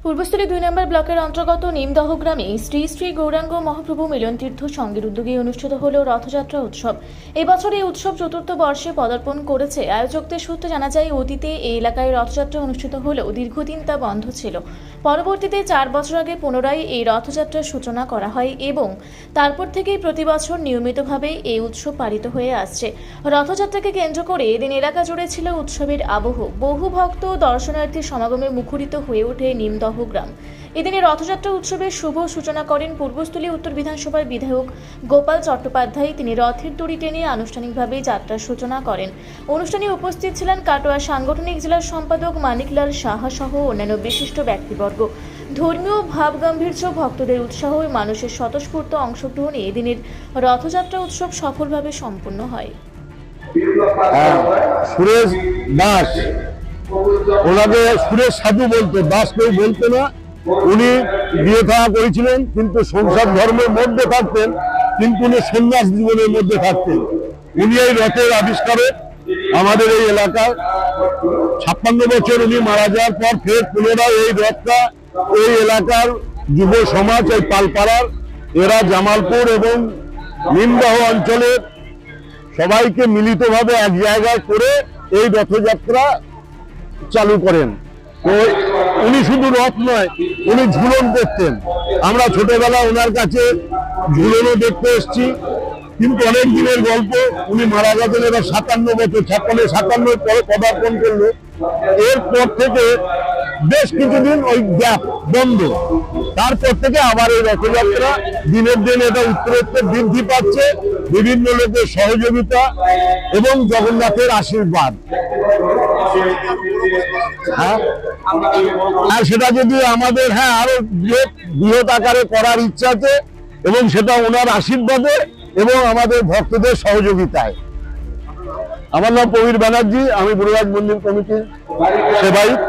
পূর্বস্থলী ২ নম্বর ব্লকের অন্তর্গত নিমদহ গ্রামে শ্রী শ্রী গৌরাঙ্গ মহাপ্রভু মিলন তীর্থ সংঘের উদ্যোগে অনুষ্ঠিত হল রথযাত্রা উৎসব। এবছর এই উৎসব চতুর্থ বর্ষে পদার্পণ করেছে। আয়োজকদের সূত্রে জানা যায়, অতীতে এই এলাকায় রথযাত্রা অনুষ্ঠিত হলেও দীর্ঘদিন তা বন্ধ ছিল। পরবর্তীতে ৪ বছর আগে পুনরায় এই রথযাত্রার সূচনা করা হয় এবং তারপর থেকেই প্রতি বছর নিয়মিতভাবে এই উৎসব পালিত হয়ে আসছে। রথযাত্রাকে কেন্দ্র করে এদিন এলাকা জুড়ে ছিল উৎসবের আবহ। বহু ভক্ত দর্শনার্থীর সমাগমে মুখরিত হয়ে ওঠে নিমদহ গ্রাম। এদিনে রথযাত্রা উৎসবের শুভ সূচনা করেন পূর্বস্থলী উত্তর বিধানসভার বিধায়ক গোপাল চট্টোপাধ্যায়। তিনি রথের দড়ি টেনে আনুষ্ঠানিকভাবে যাত্রার সূচনা করেন। অনুষ্ঠানে উপস্থিত ছিলেন কাটোয়া সাংগঠনিক জেলার সম্পাদক মানিকলাল সাহা সহ অন্যান্য বিশিষ্ট ব্যক্তিবর্গ। ধর্মীয় ভাবগাম্ভীর্য, ভক্তদের উৎসাহ ও মানুষের স্বতঃস্ফূর্ত অংশগ্রহণে এদিনের রথযাত্রা উৎসব সফলভাবে সম্পন্ন হয়। সুরেশ দাস, ওনাকে সুরেশ সাধু বলতো, দাস কেউ বলতো না। উনি বিয়ে থাকা করেছিলেন, কিন্তু সংসার ধর্মের মধ্যে থাকতেন, কিন্তু উনি সন্ন্যাস জীবনের মধ্যে থাকতেন। উনি এই রথের আবিষ্কারক। আমাদের এই এলাকার ৫৬ বছর উনি মারা যাওয়ার পর ফের পুনরায় এই রথটা এই এলাকার যুব সমাজ, এই পালপাড়ার, এরা জামালপুর এবং নিমদহ অঞ্চলের সবাইকে মিলিতভাবে এক জায়গায় করে এই রথযাত্রা চালু করেন। তো উনি শুধু রথ নয়, উনি ঝুলন করতেন। আমরা ছোটবেলা ওনার কাছে ঝুলনও দেখতে এসেছি, কিন্তু অনেক দিনের গল্প। উনি মারা গেছেন এবার ৫৭ বছর, ৫৭ পরে পদার্পণ করলো। এরপর থেকে বেশ কিছুদিন ওই গ্যাপ বন্ধ। তারপর থেকে আবার এই রথযাত্রা দিনের দিন এটা উত্তরোত্তর বৃদ্ধি পাচ্ছে, বিভিন্ন লোকের সহযোগিতা এবং জগন্নাথের আশীর্বাদ। হ্যাঁ, আর সেটা যদি আমাদের আরো বৃহৎ আকারে করার ইচ্ছা আছে, এবং সেটা ওনার আশীর্বাদে এবং আমাদের ভক্তদের সহযোগিতায়। আমার নাম প্রবীর ব্যানার্জি, আমি বুড়াঘাট মন্দির কমিটির সেবায়িত।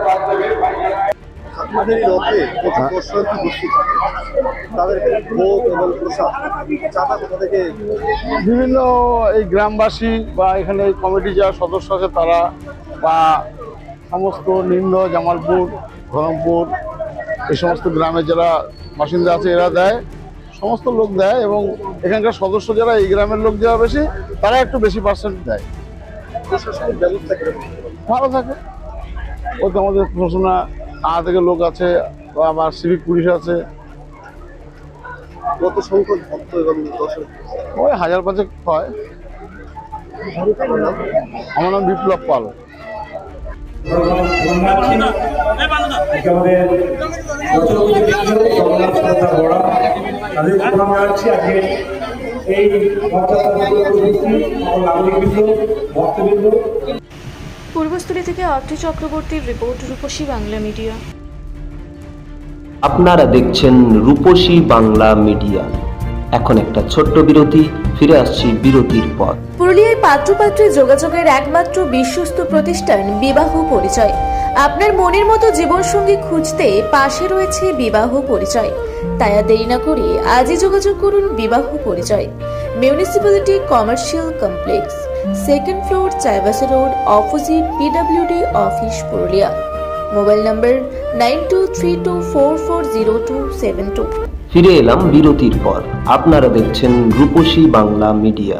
বিভিন্ন এই গ্রামবাসী বা এখানে কমিটি যারা সদস্য আছে তারা, বা সমস্ত নিমদহ, জামালপুর, ধরমপুর, এই সমস্ত গ্রামে যারা বাসিন্দা আছে এরা দেয়, সমস্ত লোক দেয়। এবং এখানকার সদস্য যারা, এই গ্রামের লোক যারা বেশি, তারা একটু বেশি পার্সেন্ট দেয়। ভালো থাকে। ওতে আমাদের প্রশাসনা থানা থেকে লোক আছে, আবার সিভিক পুলিশ আছে। কত সংখ্যক ভক্ত এবং দর্শক? ওই ১০০০-৫০০ হয়। আমার নাম বিপ্লব পাল। পূর্বস্থলী থেকে অর্থ চক্রবর্তীর রিপোর্ট, রূপসী বাংলা মিডিয়া। আপনারা দেখছেন রূপসী বাংলা মিডিয়া। এখন একটা ছোট্ট বিরতি, ফিরে আসছি বিরতির পর। পুরুলিয়ায় পাত্রপাত্রী যোগাযোগের একমাত্র বিশ্বস্ত প্রতিষ্ঠান বিবাহ পরিচয়। আপনার মনের মতো জীবনসঙ্গী খুঁজতে পাশে রয়েছে বিবাহ পরিচয়। তাই আর দেরি না করে আজই যোগাযোগ করুন বিবাহ পরিচয়। Municipality commercial complex, 2nd floor, Chaibasa road, opposite PWD office, Purulia. Mobile নম্বর 9232440272। ফিরে এলাম বিরতির পর। আপনারা দেখছেন রূপসী বাংলা মিডিয়া।